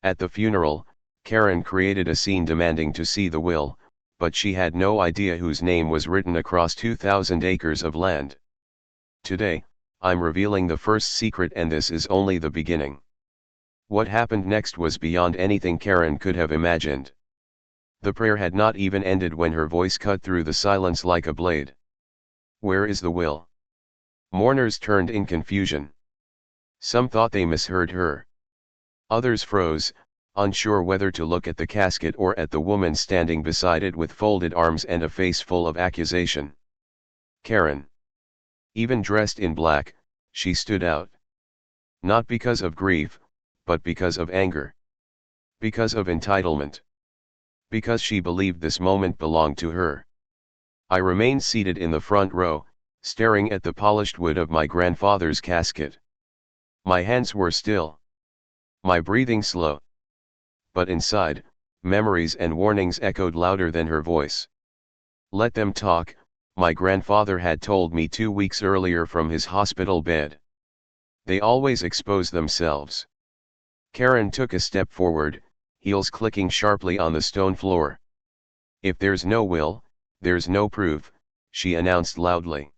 At the funeral, Karen created a scene demanding to see the will, but she had no idea whose name was written across 2,000 acres of land. Today, I'm revealing the first secret, and this is only the beginning. What happened next was beyond anything Karen could have imagined. The prayer had not even ended when her voice cut through the silence like a blade. "Where is the will?" Mourners turned in confusion. Some thought they misheard her. Others froze, unsure whether to look at the casket or at the woman standing beside it with folded arms and a face full of accusation. Karen. Even dressed in black, she stood out. Not because of grief, but because of anger. Because of entitlement. Because she believed this moment belonged to her. I remained seated in the front row, staring at the polished wood of my grandfather's casket. My hands were still. My breathing slow. But inside, memories and warnings echoed louder than her voice. Let them talk, my grandfather had told me 2 weeks earlier from his hospital bed. They always expose themselves. Karen took a step forward, heels clicking sharply on the stone floor. "If there's no will, there's no proof," she announced loudly.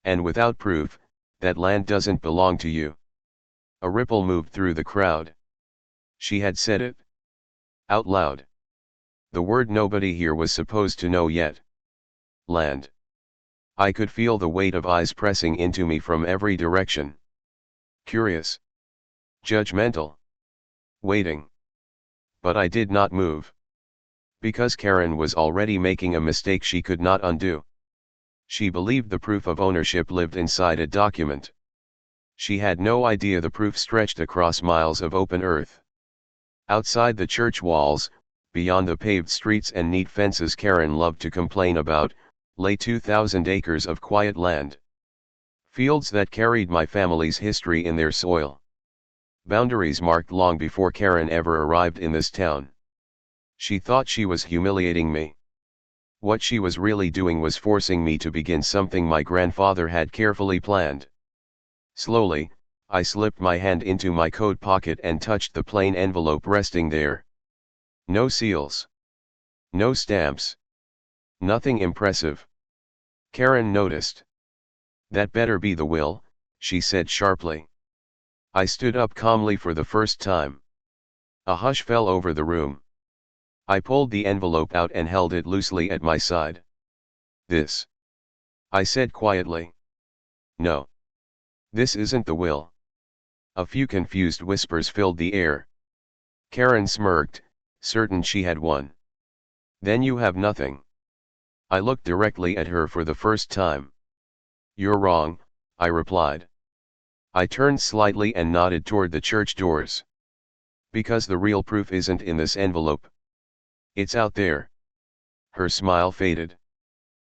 "And without proof, that land doesn't belong to you." A ripple moved through the crowd. She had said it. Out loud. The word nobody here was supposed to know yet. Land. I could feel the weight of eyes pressing into me from every direction. Curious. Judgmental. Waiting. But I did not move. Because Karen was already making a mistake she could not undo. She believed the proof of ownership lived inside a document. She had no idea the proof stretched across miles of open earth. Outside the church walls, beyond the paved streets and neat fences Karen loved to complain about, lay 2,000 acres of quiet land. Fields that carried my family's history in their soil. Boundaries marked long before Karen ever arrived in this town. She thought she was humiliating me. What she was really doing was forcing me to begin something my grandfather had carefully planned. Slowly, I slipped my hand into my coat pocket and touched the plain envelope resting there. No seals. No stamps. Nothing impressive. Karen noticed. "That better be the will," she said sharply. I stood up calmly for the first time. A hush fell over the room. I pulled the envelope out and held it loosely at my side. "This," I said quietly. "No. This isn't the will." A few confused whispers filled the air. Karen smirked, certain she had won. "Then you have nothing." I looked directly at her for the first time. "You're wrong," I replied. I turned slightly and nodded toward the church doors. "Because the real proof isn't in this envelope. It's out there." Her smile faded.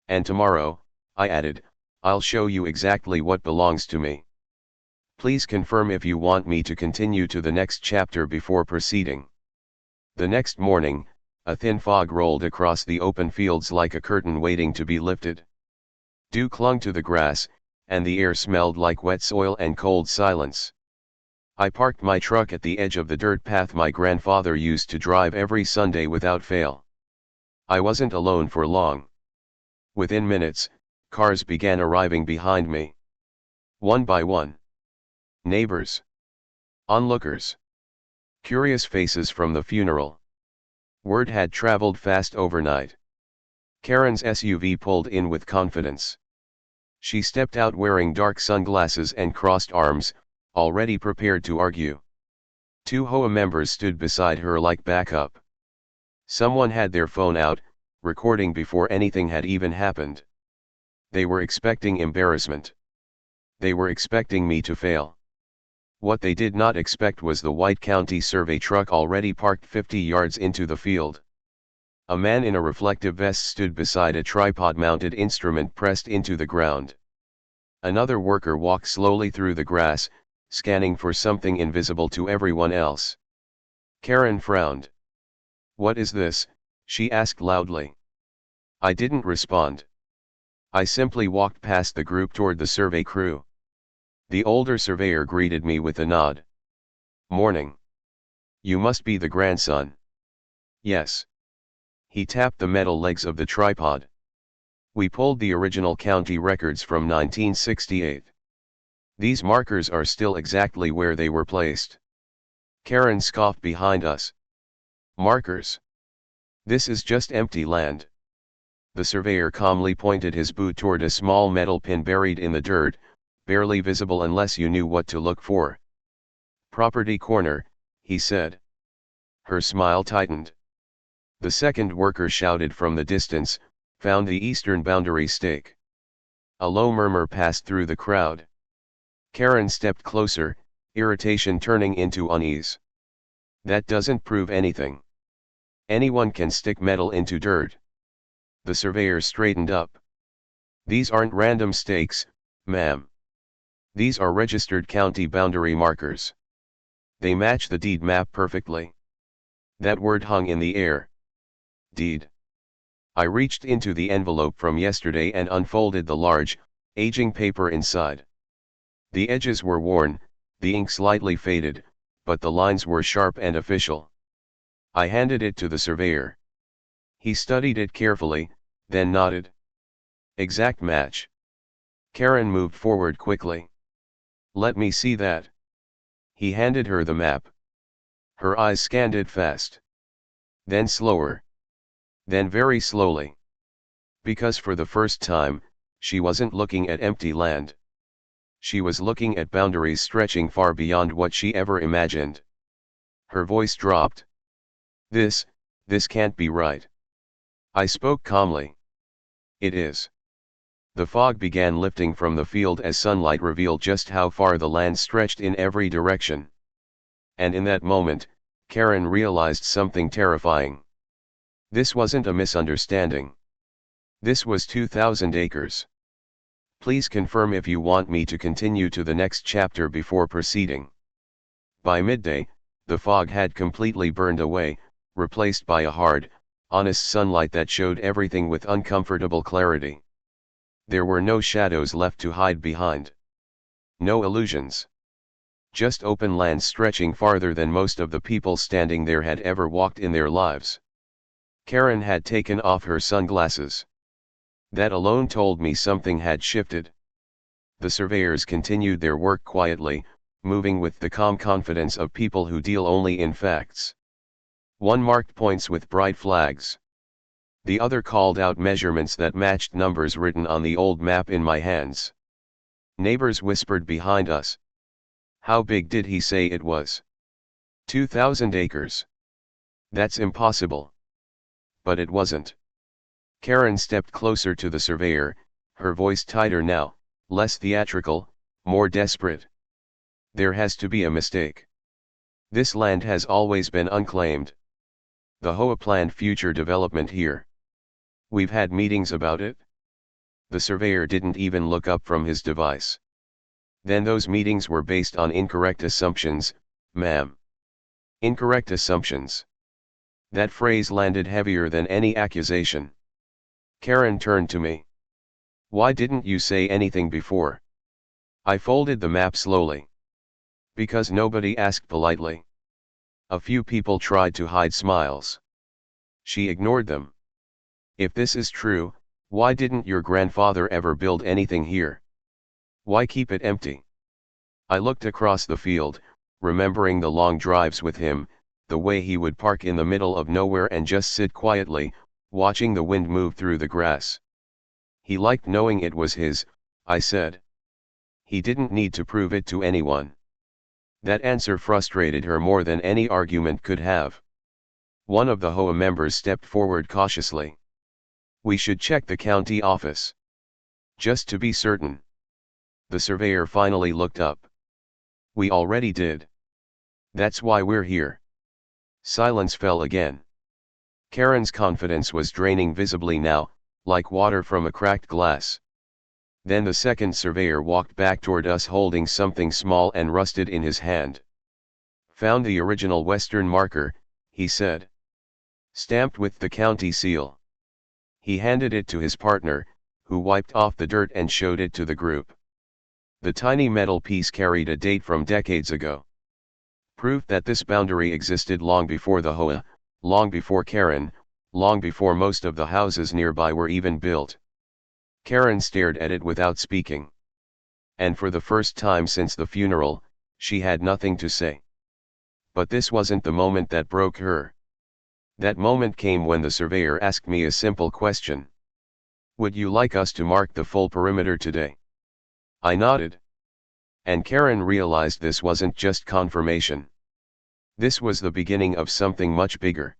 "And tomorrow," I added, "I'll show you exactly what belongs to me. Please confirm if you want me to continue to the next chapter before proceeding." The next morning, a thin fog rolled across the open fields like a curtain waiting to be lifted. Dew clung to the grass, and the air smelled like wet soil and cold silence. I parked my truck at the edge of the dirt path my grandfather used to drive every Sunday without fail. I wasn't alone for long. Within minutes, cars began arriving behind me. One by one. Neighbors. Onlookers. Curious faces from the funeral. Word had traveled fast overnight. Karen's SUV pulled in with confidence. She stepped out wearing dark sunglasses and crossed arms, already prepared to argue. 2 HOA members stood beside her like backup. Someone had their phone out, recording before anything had even happened. They were expecting embarrassment. They were expecting me to fail. What they did not expect was the white county survey truck already parked 50 yards into the field. A man in a reflective vest stood beside a tripod-mounted instrument pressed into the ground. Another worker walked slowly through the grass, scanning for something invisible to everyone else. Karen frowned. "What is this?" she asked loudly. I didn't respond. I simply walked past the group toward the survey crew. The older surveyor greeted me with a nod. "Morning." You must be the grandson. Yes. He tapped the metal legs of the tripod. We pulled the original county records from 1968. These markers are still exactly where they were placed. Karen scoffed behind us. Markers? This is just empty land. The surveyor calmly pointed his boot toward a small metal pin buried in the dirt, barely visible unless you knew what to look for. Property corner, he said. Her smile tightened. The second worker shouted from the distance, found the eastern boundary stake. A low murmur passed through the crowd. Karen stepped closer, irritation turning into unease. That doesn't prove anything. Anyone can stick metal into dirt. The surveyor straightened up. These aren't random stakes, ma'am. These are registered county boundary markers. They match the deed map perfectly. That word hung in the air. Deed. I reached into the envelope from yesterday and unfolded the large, aging paper inside. The edges were worn, the ink slightly faded, but the lines were sharp and official. I handed it to the surveyor. He studied it carefully, then nodded. Exact match. Karen moved forward quickly. Let me see that. He handed her the map. Her eyes scanned it fast. Then slower. Then very slowly. Because for the first time, she wasn't looking at empty land. She was looking at boundaries stretching far beyond what she ever imagined. Her voice dropped. This can't be right. I spoke calmly. It is. The fog began lifting from the field as sunlight revealed just how far the land stretched in every direction. And in that moment, Karen realized something terrifying. This wasn't a misunderstanding. This was 2,000 acres. Please confirm if you want me to continue to the next chapter before proceeding. By midday, the fog had completely burned away, replaced by a hard, honest sunlight that showed everything with uncomfortable clarity. There were no shadows left to hide behind. No illusions. Just open land stretching farther than most of the people standing there had ever walked in their lives. Karen had taken off her sunglasses. That alone told me something had shifted. The surveyors continued their work quietly, moving with the calm confidence of people who deal only in facts. One marked points with bright flags. The other called out measurements that matched numbers written on the old map in my hands. Neighbors whispered behind us. How big did he say it was? 2,000 acres. That's impossible. But it wasn't. Karen stepped closer to the surveyor, her voice tighter now, less theatrical, more desperate. There has to be a mistake. This land has always been unclaimed. The HOA planned future development here. We've had meetings about it. The surveyor didn't even look up from his device. Then those meetings were based on incorrect assumptions, ma'am. Incorrect assumptions. That phrase landed heavier than any accusation. Karen turned to me. Why didn't you say anything before? I folded the map slowly. Because nobody asked politely. A few people tried to hide smiles. She ignored them. If this is true, why didn't your grandfather ever build anything here? Why keep it empty? I looked across the field, remembering the long drives with him, the way he would park in the middle of nowhere and just sit quietly, watching the wind move through the grass. He liked knowing it was his, I said. He didn't need to prove it to anyone. That answer frustrated her more than any argument could have. One of the HOA members stepped forward cautiously. We should check the county office. Just to be certain. The surveyor finally looked up. We already did. That's why we're here. Silence fell again. Karen's confidence was draining visibly now, like water from a cracked glass. Then the second surveyor walked back toward us holding something small and rusted in his hand. Found the original western marker, he said. Stamped with the county seal. He handed it to his partner, who wiped off the dirt and showed it to the group. The tiny metal piece carried a date from decades ago. Proof that this boundary existed long before the HOA, long before Karen, long before most of the houses nearby were even built. Karen stared at it without speaking. And for the first time since the funeral, she had nothing to say. But this wasn't the moment that broke her. That moment came when the surveyor asked me a simple question. Would you like us to mark the full perimeter today? I nodded. And Karen realized this wasn't just confirmation. This was the beginning of something much bigger.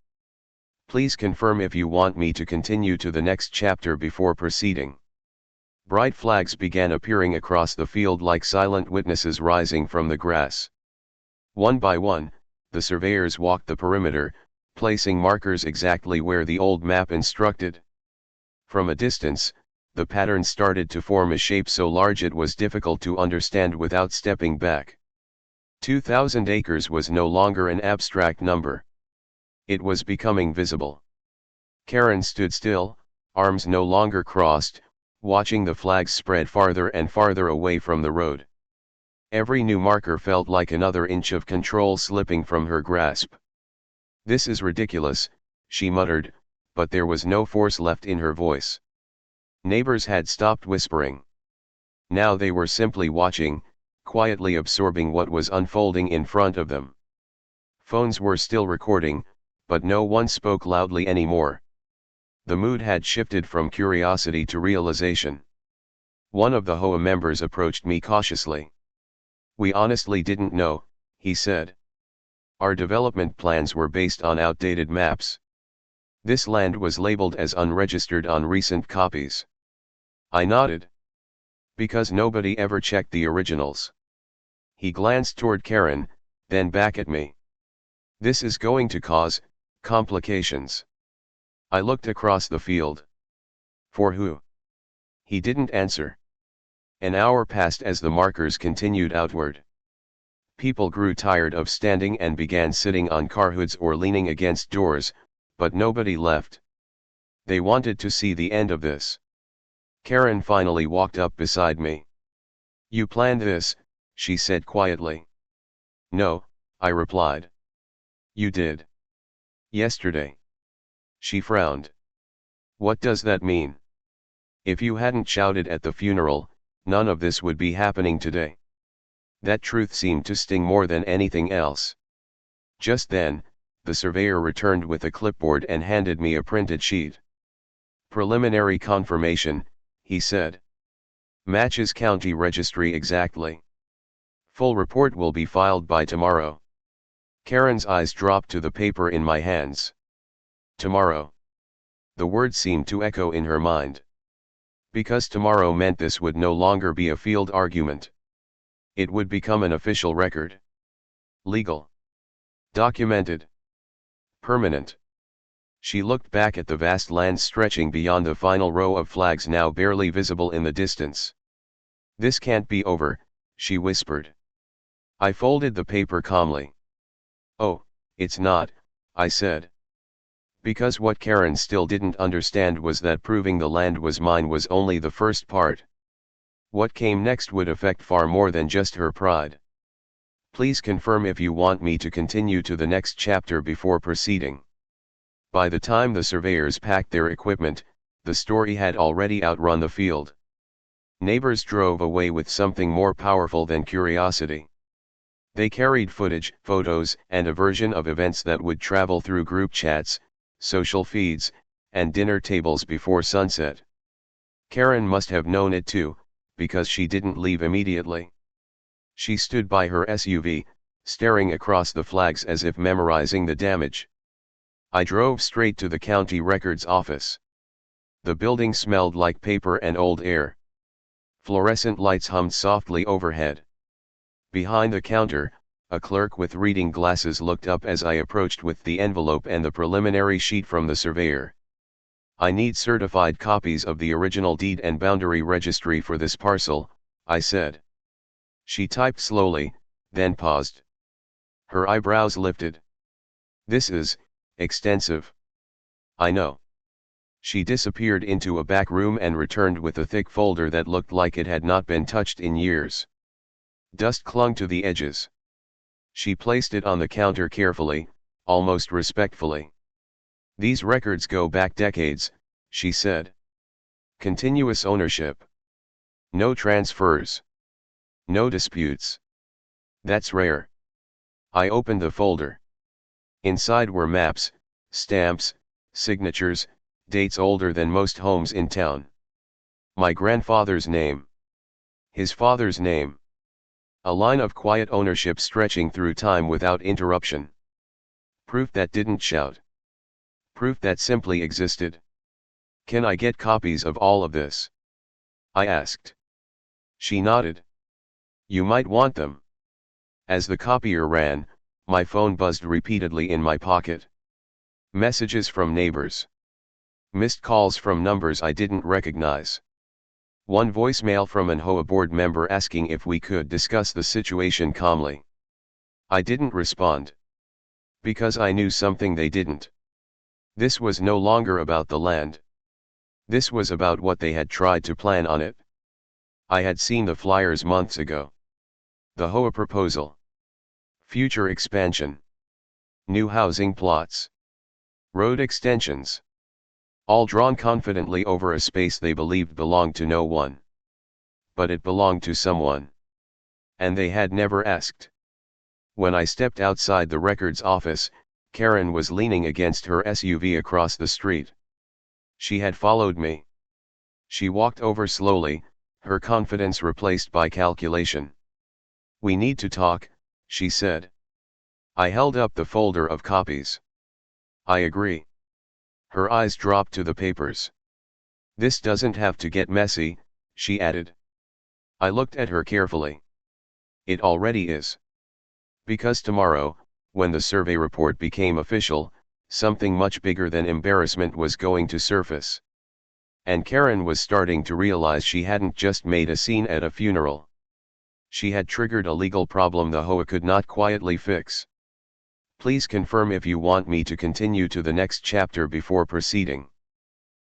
Please confirm if you want me to continue to the next chapter before proceeding. Bright flags began appearing across the field like silent witnesses rising from the grass. One by one, the surveyors walked the perimeter, placing markers exactly where the old map instructed. From a distance, the pattern started to form a shape so large it was difficult to understand without stepping back. 2,000 acres was no longer an abstract number. It was becoming visible. Karen stood still, arms no longer crossed, watching the flags spread farther and farther away from the road. Every new marker felt like another inch of control slipping from her grasp. This is ridiculous, she muttered, but there was no force left in her voice. Neighbors had stopped whispering. Now they were simply watching, quietly absorbing what was unfolding in front of them. Phones were still recording, but no one spoke loudly anymore. The mood had shifted from curiosity to realization. One of the HOA members approached me cautiously. We honestly didn't know, he said. Our development plans were based on outdated maps. This land was labeled as unregistered on recent copies. I nodded. Because nobody ever checked the originals. He glanced toward Karen, then back at me. This is going to cause complications. I looked across the field. For who? He didn't answer. An hour passed as the markers continued outward. People grew tired of standing and began sitting on car hoods or leaning against doors, but nobody left. They wanted to see the end of this. Karen finally walked up beside me. You planned this, she said quietly. No, I replied. You did. Yesterday. She frowned. What does that mean? If you hadn't shouted at the funeral, none of this would be happening today. That truth seemed to sting more than anything else. Just then, the surveyor returned with a clipboard and handed me a printed sheet. Preliminary confirmation, he said. Matches county registry exactly. Full report will be filed by tomorrow. Karen's eyes dropped to the paper in my hands. Tomorrow. The word seemed to echo in her mind. Because tomorrow meant this would no longer be a field argument. It would become an official record. Legal. Documented. Permanent. She looked back at the vast land stretching beyond the final row of flags now barely visible in the distance. This can't be over, she whispered. I folded the paper calmly. Oh, it's not, I said. Because what Karen still didn't understand was that proving the land was mine was only the first part. What came next would affect far more than just her pride. Please confirm if you want me to continue to the next chapter before proceeding. By the time the surveyors packed their equipment, the story had already outrun the field. Neighbors drove away with something more powerful than curiosity. They carried footage, photos, and a version of events that would travel through group chats, social feeds, and dinner tables before sunset. Karen must have known it too, because she didn't leave immediately. She stood by her SUV, staring across the flags as if memorizing the damage. I drove straight to the county records office. The building smelled like paper and old air. Fluorescent lights hummed softly overhead. Behind the counter, a clerk with reading glasses looked up as I approached with the envelope and the preliminary sheet from the surveyor. I need certified copies of the original deed and boundary registry for this parcel, I said. She typed slowly, then paused. Her eyebrows lifted. This is extensive. I know. She disappeared into a back room and returned with a thick folder that looked like it had not been touched in years. Dust clung to the edges. She placed it on the counter carefully, almost respectfully. "These records go back decades," she said. "Continuous ownership. No transfers. No disputes. That's rare." I opened the folder. Inside were maps, stamps, signatures, dates older than most homes in town. My grandfather's name. His father's name. A line of quiet ownership stretching through time without interruption. Proof that didn't shout. Proof that simply existed. "Can I get copies of all of this?" I asked. She nodded. "You might want them." As the copier ran, my phone buzzed repeatedly in my pocket. Messages from neighbors. Missed calls from numbers I didn't recognize. One voicemail from an HOA board member asking if we could discuss the situation calmly. I didn't respond. Because I knew something they didn't. This was no longer about the land. This was about what they had tried to plan on it. I had seen the flyers months ago. The HOA proposal. Future expansion. New housing plots. Road extensions. All drawn confidently over a space they believed belonged to no one. But it belonged to someone. And they had never asked. When I stepped outside the records office, Karen was leaning against her SUV across the street. She had followed me. She walked over slowly, her confidence replaced by calculation. "We need to talk," she said. I held up the folder of copies. "I agree." Her eyes dropped to the papers. "This doesn't have to get messy," she added. I looked at her carefully. "It already is. Because tomorrow, when the survey report became official, something much bigger than embarrassment was going to surface." And Karen was starting to realize she hadn't just made a scene at a funeral. She had triggered a legal problem the HOA could not quietly fix. "Please confirm if you want me to continue to the next chapter before proceeding."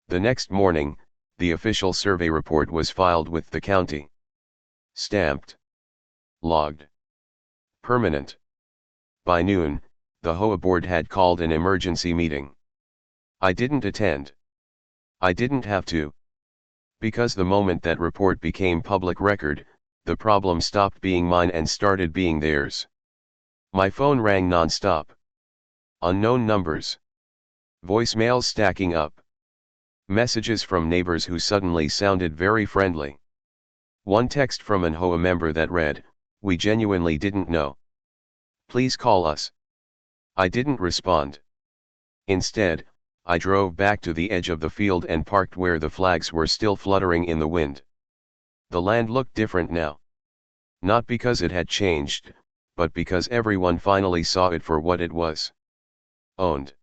The next morning, the official survey report was filed with the county. Stamped. Logged. Permanent. By noon, the HOA board had called an emergency meeting. I didn't attend. I didn't have to. Because the moment that report became public record, the problem stopped being mine and started being theirs. My phone rang non-stop. Unknown numbers. Voicemails stacking up. Messages from neighbors who suddenly sounded very friendly. One text from an HOA member that read, "We genuinely didn't know. Please call us." I didn't respond. Instead, I drove back to the edge of the field and parked where the flags were still fluttering in the wind. The land looked different now. Not because it had changed, but because everyone finally saw it for what it was. Owned.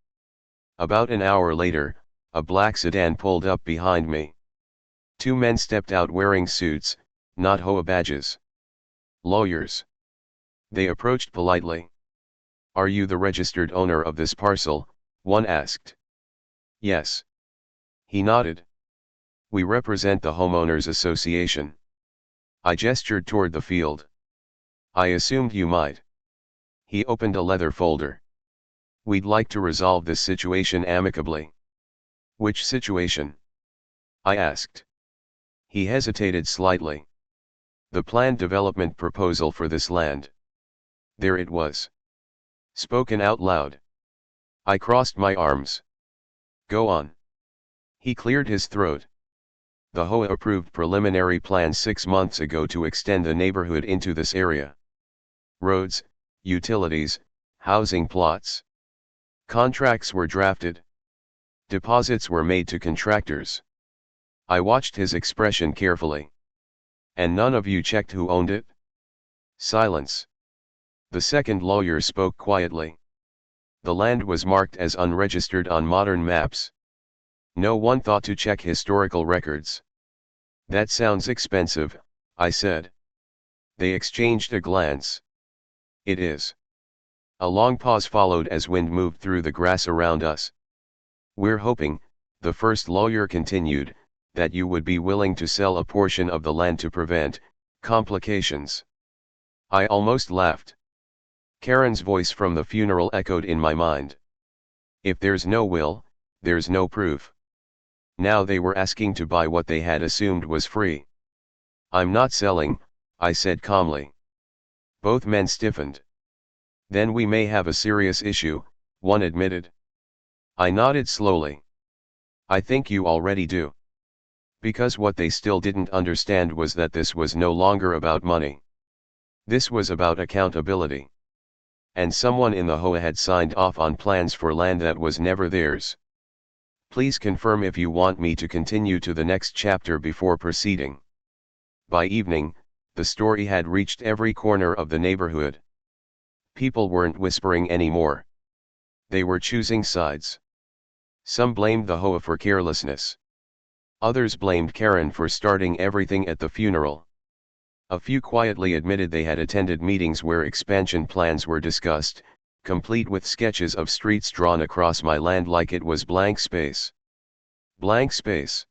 About an hour later, a black sedan pulled up behind me. Two men stepped out wearing suits, not HOA badges. Lawyers. They approached politely. "Are you the registered owner of this parcel?" one asked. "Yes." He nodded. "We represent the Homeowners Association." I gestured toward the field. "I assumed you might." He opened a leather folder. "We'd like to resolve this situation amicably." "Which situation?" I asked. He hesitated slightly. "The planned development proposal for this land." There it was. Spoken out loud. I crossed my arms. "Go on." He cleared his throat. "The HOA approved preliminary plans 6 months ago to extend the neighborhood into this area. Roads, utilities, housing plots. Contracts were drafted. Deposits were made to contractors." I watched his expression carefully. "And none of you checked who owned it?" Silence. The second lawyer spoke quietly. "The land was marked as unregistered on modern maps. No one thought to check historical records." "That sounds expensive," I said. They exchanged a glance. "It is." A long pause followed as wind moved through the grass around us. "We're hoping," the first lawyer continued, "that you would be willing to sell a portion of the land to prevent complications." I almost laughed. Karen's voice from the funeral echoed in my mind. If there's no will, there's no proof. Now they were asking to buy what they had assumed was free. I'm not selling, I said calmly. Both men stiffened. Then we may have a serious issue, one admitted. I nodded slowly. I think you already do. Because what they still didn't understand was that this was no longer about money. This was about accountability. And someone in the HOA had signed off on plans for land that was never theirs. Please confirm if you want me to continue to the next chapter before proceeding. By evening, the story had reached every corner of the neighborhood. People weren't whispering anymore. They were choosing sides. Some blamed the HOA for carelessness. Others blamed Karen for starting everything at the funeral. A few quietly admitted they had attended meetings where expansion plans were discussed, complete with sketches of streets drawn across my land like it was blank space. Blank space.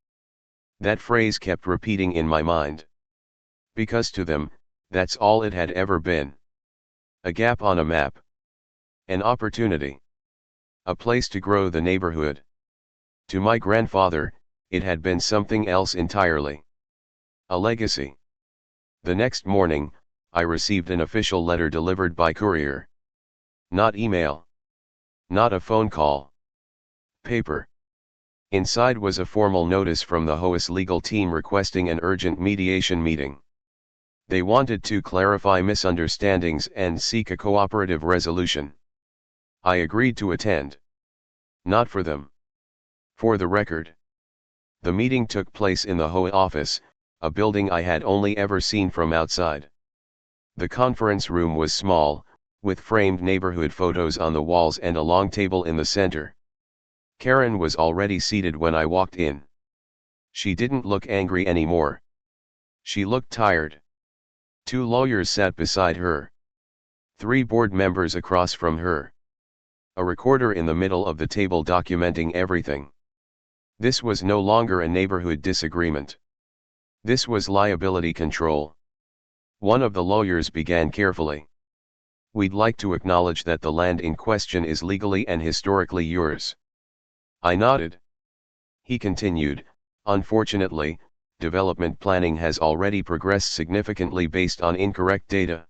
That phrase kept repeating in my mind. Because to them, that's all it had ever been. A gap on a map. An opportunity. A place to grow the neighborhood. To my grandfather, it had been something else entirely. A legacy. The next morning, I received an official letter delivered by courier. Not email. Not a phone call. Paper. Inside was a formal notice from the HOA's legal team requesting an urgent mediation meeting. They wanted to clarify misunderstandings and seek a cooperative resolution. I agreed to attend. Not for them. For the record. The meeting took place in the HOA office, a building I had only ever seen from outside. The conference room was small, with framed neighborhood photos on the walls and a long table in the center. Karen was already seated when I walked in. She didn't look angry anymore. She looked tired. 2 lawyers sat beside her. 3 board members across from her. A recorder in the middle of the table documenting everything. This was no longer a neighborhood disagreement. This was liability control. One of the lawyers began carefully. We'd like to acknowledge that the land in question is legally and historically yours. I nodded. He continued, unfortunately, development planning has already progressed significantly based on incorrect data.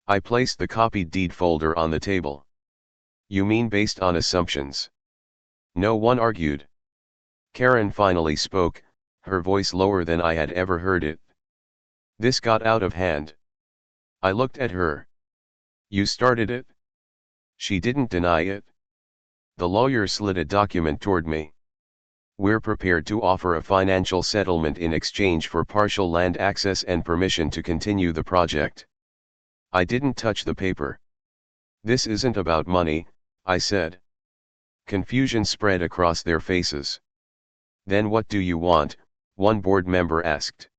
I placed the copied deed folder on the table. You mean based on assumptions? No one argued. Karen finally spoke, her voice lower than I had ever heard it. This got out of hand. I looked at her. You started it? She didn't deny it. The lawyer slid a document toward me. We're prepared to offer a financial settlement in exchange for partial land access and permission to continue the project. I didn't touch the paper. This isn't about money, I said. Confusion spread across their faces. Then what do you want? One board member asked.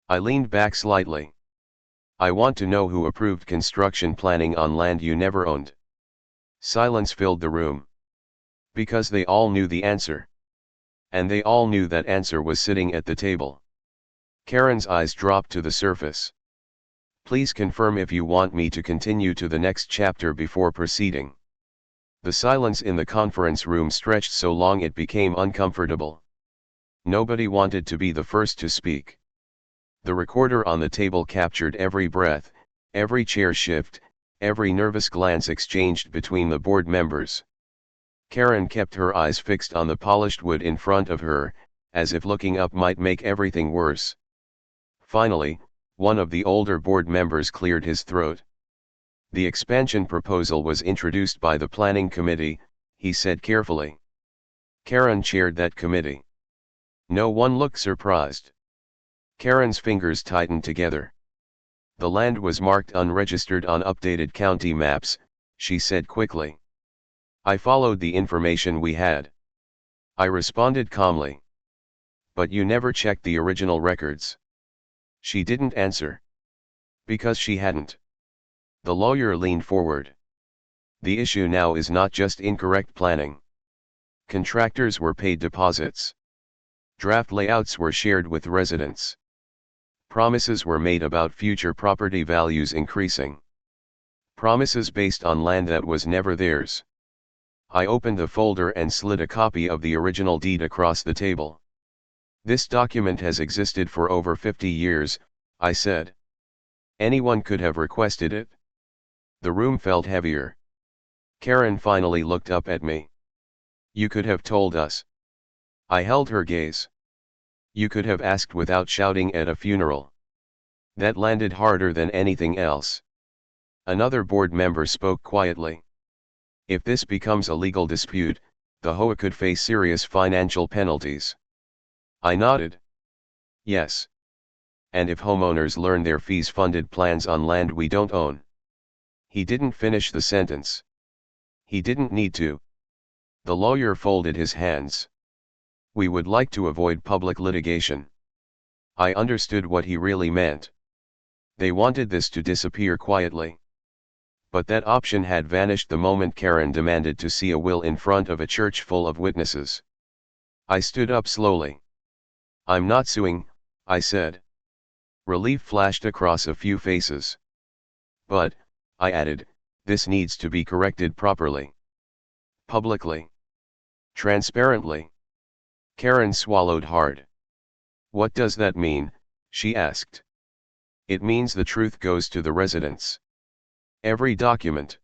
I leaned back slightly. I want to know who approved construction planning on land you never owned. Silence filled the room. Because they all knew the answer. And they all knew that answer was sitting at the table. Karen's eyes dropped to the surface. Please confirm if you want me to continue to the next chapter before proceeding. The silence in the conference room stretched so long it became uncomfortable. Nobody wanted to be the first to speak. The recorder on the table captured every breath, every chair shift, every nervous glance exchanged between the board members. Karen kept her eyes fixed on the polished wood in front of her, as if looking up might make everything worse. Finally, one of the older board members cleared his throat. The expansion proposal was introduced by the planning committee, he said carefully. Karen chaired that committee. No one looked surprised. Karen's fingers tightened together. The land was marked unregistered on updated county maps, she said quickly. I followed the information we had. I responded calmly. But you never checked the original records. She didn't answer. Because she hadn't. The lawyer leaned forward. The issue now is not just incorrect planning. Contractors were paid deposits. Draft layouts were shared with residents. Promises were made about future property values increasing. Promises based on land that was never theirs. I opened the folder and slid a copy of the original deed across the table. This document has existed for over 50 years, I said. Anyone could have requested it. The room felt heavier. Karen finally looked up at me. You could have told us. I held her gaze. You could have asked without shouting at a funeral. That landed harder than anything else. Another board member spoke quietly. If this becomes a legal dispute, the HOA could face serious financial penalties. I nodded. Yes. And if homeowners learn their fees-funded plans on land we don't own. He didn't finish the sentence. He didn't need to. The lawyer folded his hands. We would like to avoid public litigation. I understood what he really meant. They wanted this to disappear quietly. But that option had vanished the moment Karen demanded to see a will in front of a church full of witnesses. I stood up slowly. I'm not suing, I said. Relief flashed across a few faces. But, I added, this needs to be corrected properly. Publicly. Transparently. Karen swallowed hard. What does that mean? She asked. It means the truth goes to the residents. Every document.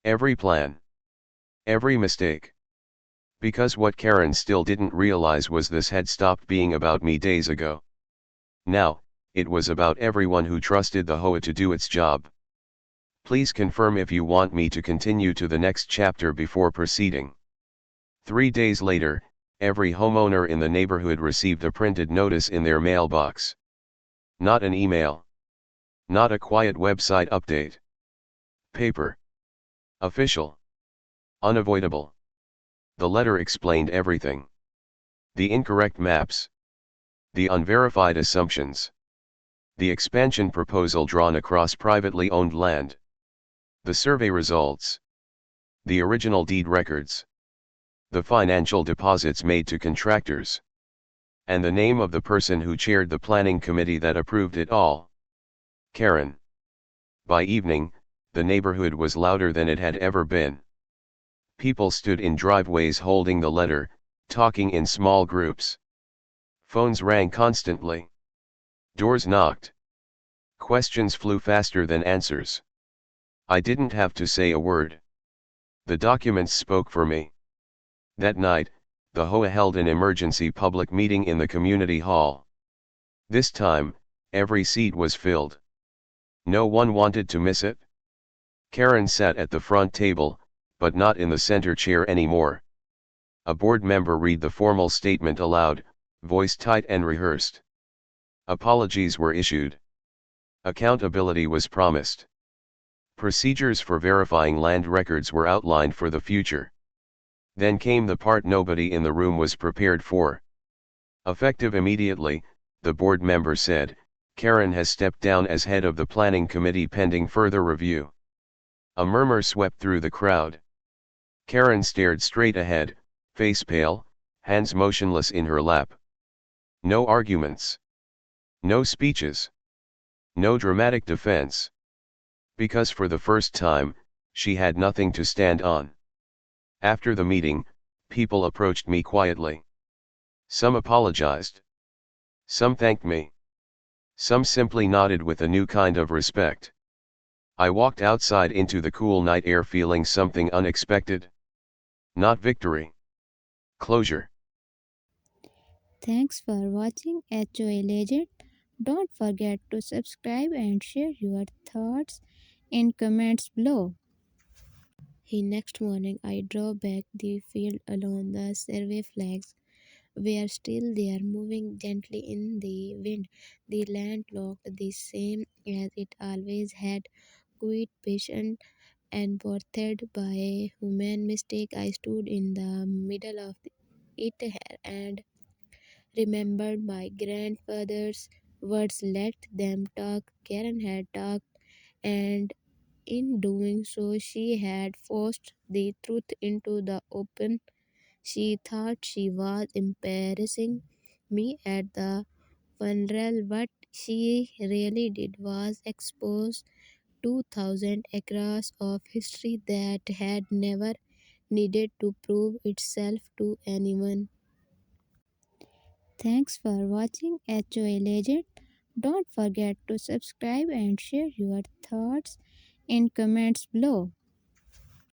Every plan. Every mistake. Because what Karen still didn't realize was this had stopped being about me days ago. Now, it was about everyone who trusted the HOA to do its job. Please confirm if you want me to continue to the next chapter before proceeding. 3 days later, every homeowner in the neighborhood received a printed notice in their mailbox. Not an email. Not a quiet website update. Paper. Official. Unavoidable. The letter explained everything. The incorrect maps. The unverified assumptions. The expansion proposal drawn across privately owned land. The survey results. The original deed records. The financial deposits made to contractors. And the name of the person who chaired the planning committee that approved it all. Karen. By evening, the neighborhood was louder than it had ever been. People stood in driveways holding the letter, talking in small groups. Phones rang constantly. Doors knocked. Questions flew faster than answers. I didn't have to say a word. The documents spoke for me. That night, the HOA held an emergency public meeting in the community hall. This time, every seat was filled. No one wanted to miss it. Karen sat at the front table, but not in the center chair anymore. A board member read the formal statement aloud, voice tight and rehearsed. Apologies were issued. Accountability was promised. Procedures for verifying land records were outlined for the future. Then came the part nobody in the room was prepared for. Effective immediately, the board member said, Karen has stepped down as head of the planning committee pending further review. A murmur swept through the crowd. Karen stared straight ahead, face pale, hands motionless in her lap. No arguments. No speeches. No dramatic defense. Because for the first time, she had nothing to stand on. After the meeting, people approached me quietly. Some apologized. Some thanked me. Some simply nodded with a new kind of respect. I walked outside into the cool night air feeling something unexpected. Not victory. Closure. Thanks for watching HOA Legend. Don't forget to subscribe and share your thoughts in comments below. The next morning I drove back the field alone. The survey flags were still there, moving gently in the wind. The land looked the same as it always had, quiet, patient, and birthed by a human mistake. I stood in the middle of it and remembered my grandfather's words, let them talk. Karen had talked, and in doing so, she had forced the truth into the open. She thought she was embarrassing me at the funeral. What she really did was expose 2,000 acres of history that had never needed to prove itself to anyone. Thanks for watching HOA Legend. Don't forget to subscribe and share your thoughts in comments below.